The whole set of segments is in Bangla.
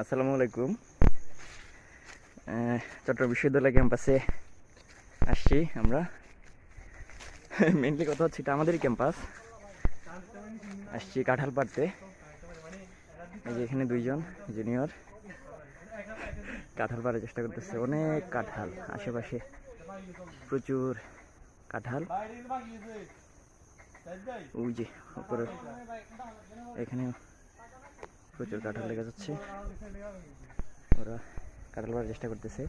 আসসালামু আলাইকুম। চট্টগ্রাম বিশ্ববিদ্যালয় ক্যাম্পাসে আসছি আমরা। মেইনলি কথা হচ্ছে এটা আমাদেরই ক্যাম্পাস। আসছি কাঁঠাল পাড়তে। এই যে এখানে দুইজন জুনিয়র কাঁঠাল পাড়ার চেষ্টা করতেছে। অনেক কাঁঠাল, আশেপাশে প্রচুর কাঁঠাল। ওই যে উপরে এখানে প্রচুর কাঁঠাল লেগে যাচ্ছে। ওরা কাঁঠাল পাড়ার চেষ্টা করতেছে।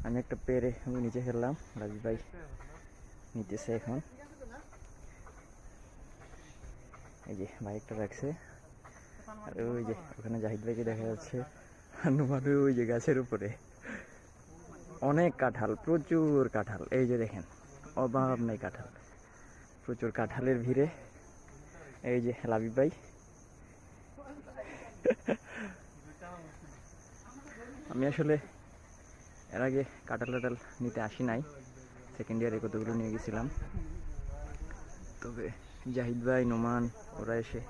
আমি একটা পেরে আমি নিচে ফেললাম, রাজীব ভাই নিতেছে এখন। এই যে ভাই একটা রাখছে, আর ওই যে ওখানে জাহিদ ভাইকে দেখা যাচ্ছে হনুমানের ওই যে গাছের উপরে। অনেক কাঁঠাল, প্রচুর কাঁঠাল। এই যে দেখেন, অভাব নেই কাঁঠাল, প্রচুর কাঁঠালের ভিড়ে। এই যে লাবিব ভাই। আমি আসলে এর আগে কাঁঠাল টাটাল নিতে আসি নাই, সেকেন্ড ইয়ারে কতগুলো নিয়ে গেছিলাম। তবে জাহিদ ভাই, নোমান ওরা এসে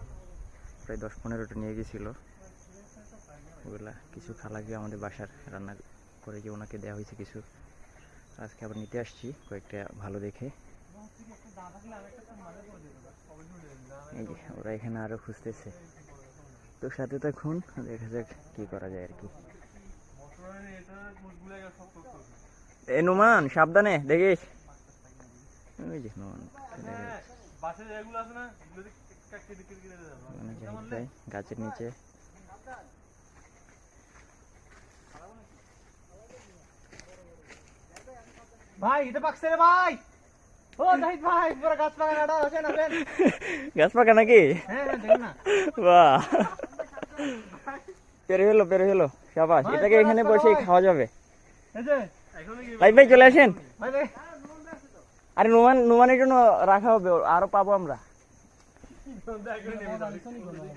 প্রায় 10-15টা নিয়ে গেছিল। ওগুলা কিছু খালাকে আমাদের বাসার রান্না করে যে ওনাকে দেওয়া হয়েছে কিছু। আজকে আবার নিতে আসছি কয়েকটা ভালো দেখে। এই যে ওরা এখানে আরো খুঁজতেছে, তো সাথে তখন দেখা যাক কি করা যায় আর কি। এ নুমান সাবধানে দেখিস। ওই যে নুমান গাছের নিচে। ভাই এটা পাকছে রে ভাই। ও জাহিদ ভাই পুরো গাছ পাকা কাটা আসেন আসেন। গাছ পাকা নাকি? হ্যাঁ হ্যাঁ দেখুন না। বাহ, পেরে হলো শাবাশ। এটাকে এখানে বসে খাওয়া যাবে। এই যে ভাই ভাই চলে আসেন। ভাই ভাই আরে নুমানের জন্য রাখা হবে, আরো পাবো আমরা।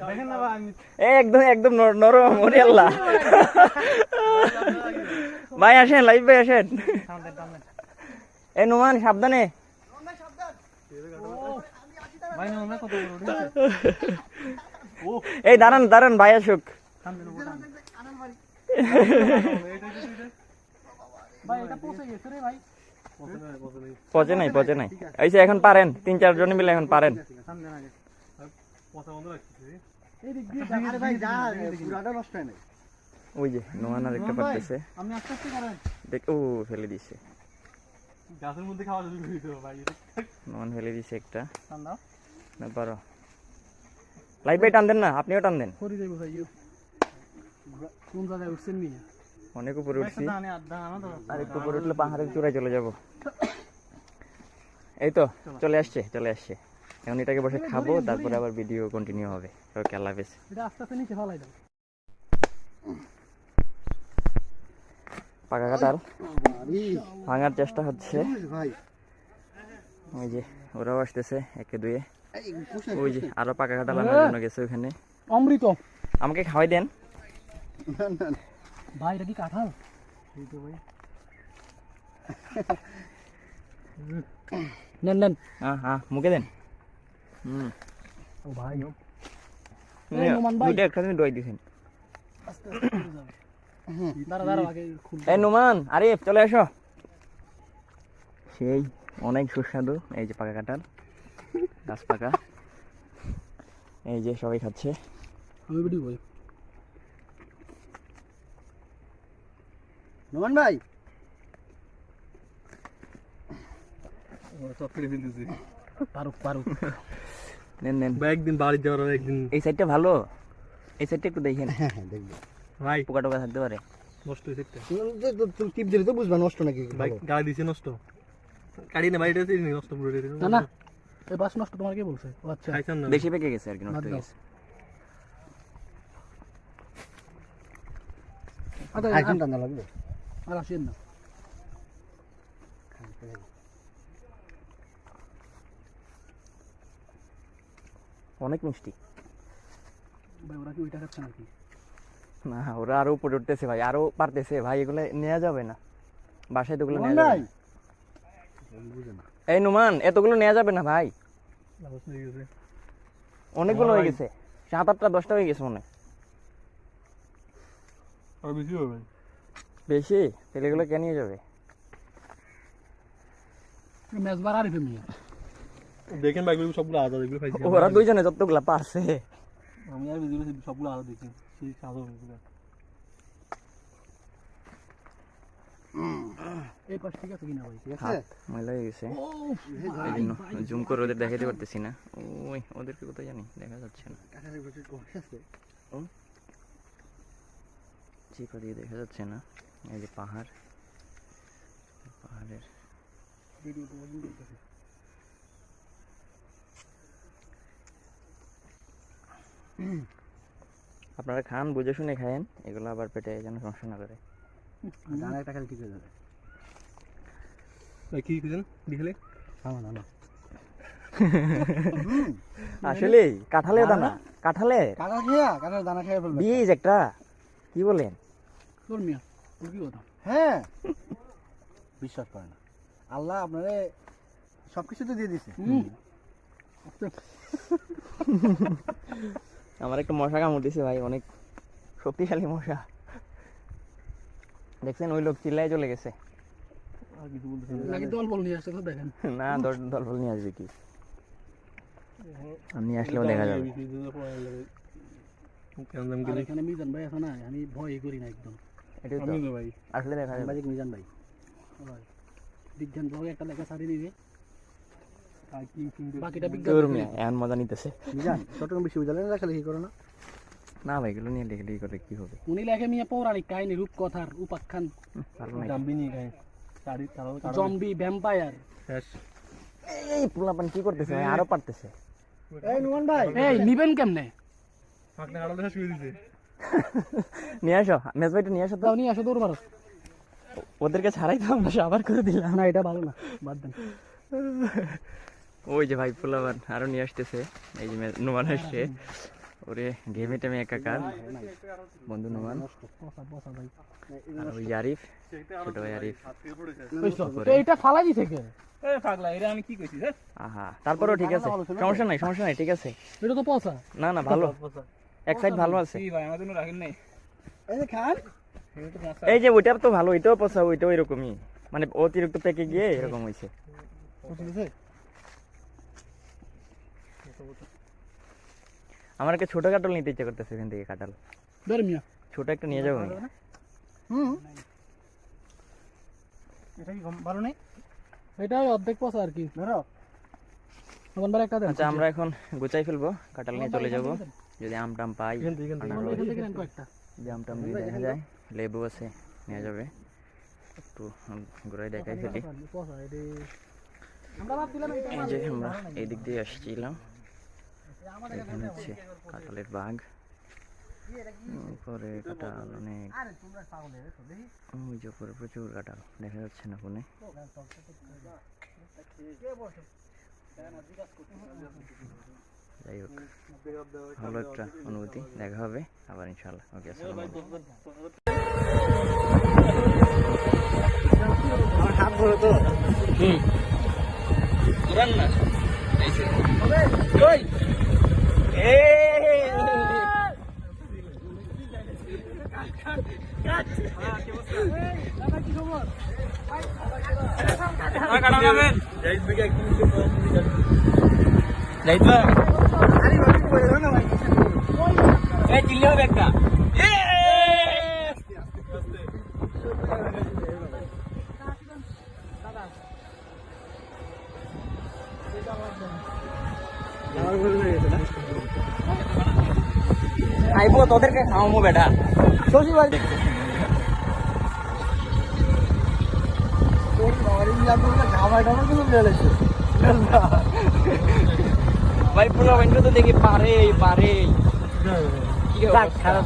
দেখেন না ভাই একদম একদম নরম। ওরে আল্লাহ। ভাই আসেন, লাইভ ভাই আসেন। এ নুমান সাবধানে। ভাই না আমরা কত বড় উঠেছে। এই দাঁড়ান দাঁড়ান, ভাই আসুক। ভাই এটা পচে গেছে রে ভাই। পচে নাই। এই যে এখন পারেন, 3-4 জন মিলে এখন পারেন। সামনে আগে পচা বন্ধ রাখতেছি। এই দিক দিয়ে আরে ভাই যা পুরাটা নষ্ট হয় নাই। ওই যে নোমান আর একটা পারতেছে। আমি আস্তে আস্তে করেন। দেখ, ও ফেলে দিছে। গাছের মধ্যে খাওয়া শুরু করে দিও ভাই। নোমান ফেলে দিছে একটা। টান দাও। না পারো। লাইভ ভাই টান দেন না, আপনিও টান দেন। করি দেব ভাই। কোন জায়গায় উঠছেন নি? অনেক উপরে উঠছি, দানে আড্ডা না তো। আর একটু উপরে উঠলে পাহাড়ের চূড়ায় চলে যাব। এই তো চলে আসছে। এখন এটাকে বসে খাবো, তারপরে আবার ভিডিও কন্টিনিউ হবে। ওকে, আল্লাহ হাফেজ। এটা আস্তে আস্তে নিচে ফেলাই দাও। পাকা কাঁঠাল ভাঙার চেষ্টা হচ্ছে। ওই যে ওরাও আসতেছে একে দুয়ে। ওই যে আরো পাকা কাঁঠাল আনার জন্য গেছে ওখানে। অমৃত আমাকে খাওয়াই দেন ভাই। এটা কি কাঁঠাল? নেন নেন। হ্যাঁ মুখে দেন। ও ভাই দুইটা একসাথে দোয়াই দিয়েছেন। আস্তে আস্তে করে যাবে। দাঁড়া আগে খুল। এই নুমান, আরিফ চলে আসো। সেই অনেক সুস্বাদু। এই যে পাকা কাঁঠাল, গাছ পাকা। এই যে সবাই খাচ্ছে। আমি ভিডিও করি। নোমান ভাই সব করে ফেলতেছি। পারুক নেন ভাই। একদিন বাড়ি যাওয়ার একদিন এই সাইডটা ভালো, এই সাইডটা একটু দেখেন। হ্যাঁ দেখবো ভাই। পোকা টোকা থাকতে পারে। নষ্ট হয়েছে তুমি টিপ দিলে তো বুঝবা নষ্ট নাকি। ভাই গাড়ি দিছে নষ্ট, কাটি না ভাই। এটা নষ্ট পুরো না এই বাস নষ্ট তোমার কে বলছে? ও আচ্ছা, খাইছেন না? বেশি পেকে গেছে আর কি, নষ্ট হয়ে গেছে। আচ্ছা টানা লাগবে আর আসেন না। অনেক মিষ্টি। ভাই ওরা কি ওইটা খাচ্ছে নাকি? না, ওরা আরো উপরে উঠতেছে ভাই, আরো পারতেছে ভাই। এগুলো নেওয়া যাবে না বাসায়, তো এগুলো নেওয়া যাবে না। এই নুমান, এতগুলো নেওয়া যাবে না ভাই। অনেকগুলো হয়ে গেছে, 7-8টা 10টা হয়ে গেছে মনে হয়। আর বেশি হবে বেশি তাহলে এগুলো কে নিয়ে যাবে? মেজবার আরিফে মিয়া দেখেন ভাইগুলো সবগুলো আলাদা এগুলো খাইছি ওরা দুইজনে যতগুলা পারছে। আমি আর ভিডিও সবগুলো আলাদা দেখি সেই সাদা এগুলো এই পাশ ঠিক আছে কিনা ভাই? ঠিক আছে, ময়লা হয়ে গেছে এই জন্য জুম করে ওদের দেখাতে পারতেছি না। ওই ওদেরকে কোথায় জানি দেখা যাচ্ছে না, চিপা দিয়ে দেখা যাচ্ছে না। এই যে পাহাড়, পাহাড়ের ভিডিও তো ওজন করতেছে আপনারা খান বুঝে শুনে খায়েন, এগুলো আবার পেটে যেন সমস্যা না করে। দানা একটা খালি ঠিক হয়ে যাবে ভাই। কি খুঁজেন বিকেলে? না না আসলে কাঁঠালের দানা, কাঁঠালের কাঁঠালের দানা খেয়ে ফেলবে বীজ একটা, কি বলেন? তোর মিয়া তোর কি কথা? হ্যাঁ বিশ্বাস করে না আল্লাহ আপনারে সবকিছু তো দিয়ে দিছে। আমার একটা মশা কামড় দিছে ভাই, অনেক শক্তিশালী মশা। দেখছেন ওই লোক চিল্লায় চলে গেছে। আর কিছু বলতে নাকি দল বল নিয়ে আসছে তো দেখেন না, দল বল নিয়ে আসবে কি, আমি আসলেও দেখা যাবে। এখানে মিজান ভাই আছে না, আমি ভয় করি না একদম। এটাই তো ভাই আসলে দেখা যাবে। মিজান ভাই বিজ্ঞান ব্লগে একটা দেখা সারি নিবে, বাকিটা তোর মেয়ে এমন মজা নিতেছে। মিজান চট্টগ্রাম বিশ্ববিদ্যালয়ে লেখালেখি করো না? না ভাই, এগুলো নিয়ে লেখালেখি করে কি হবে? উনি লেখে মিয়া পৌরাণিক কাহিনী, রূপকথার উপাখ্যান, ভালো নাই। Zombie, vampire. এই পোলাপান কি করতেছে ভাই? আরো পারতেছে। এই নুমান ভাই, এই নিবেন কেমনে? নিয়ে আসো, মেজ ভাইটা নিয়ে আসো তো। নিয়ে আসো দৌড় মারো। ওদেরকে ছাড়াই তো আমরা আবার করে দিলাম। না এটা ভালো না, বাদ দেন। ওই যে ভাই পোলাপান আরো নিয়ে আসতেছে। এই যে নোমান আসছে, ওরে ঘেমে টেমে একাকার বন্ধু নোমান। আর ওই আরিফ, ছোট ভাই আরিফ। এইটা ফালাই দিছে কে? আহা, তারপরেও ঠিক আছে, সমস্যা নাই, সমস্যা নাই, ঠিক আছে। এটা তো পচা। না না, ভালো, এক সাইড ভালো আছে। এই যে ওইটা তো ভালো, ওইটাও পচা, ওইটাও এরকমই, মানে অতিরিক্ত পেকে গিয়ে এরকম হয়েছে। আমার একটা ছোট কাঁঠাল নিতে ইচ্ছা করতেছে এখান থেকে, কাঁঠাল ছোট একটা নিয়ে যাবো। এটা কি ভালো নেই? এটা অর্ধেক পচা আর কি। ধরো আচ্ছা, আমরা এখন গুছাই ফেলবো, কাঁঠাল নিয়ে চলে যাব। যদি আম টাম পাই, যদি আম টাম দিয়ে দেখা যায়, লেবু আছে নেওয়া যাবে। একটু ঘুরাই দেখাই ফেলি। এই যে আমরা এই দিক দিয়ে আসছিলাম, এখানে হচ্ছে কাঁঠালের বাগ, উপরে কাঁঠাল অনেক, ওই যে উপরে প্রচুর কাঁঠাল দেখা যাচ্ছে না ফোনে। যাই হোক, ভালো একটা অনুভূতি, দেখা হবে আবার ইনশাআল্লাহ। ওকে, আসসালামু চিল্লি হবে একটা। আইবো তোদেরকে খাওয়াবো বেটা। ভাই পোলা তো দেখি পারে পারে। খারাপ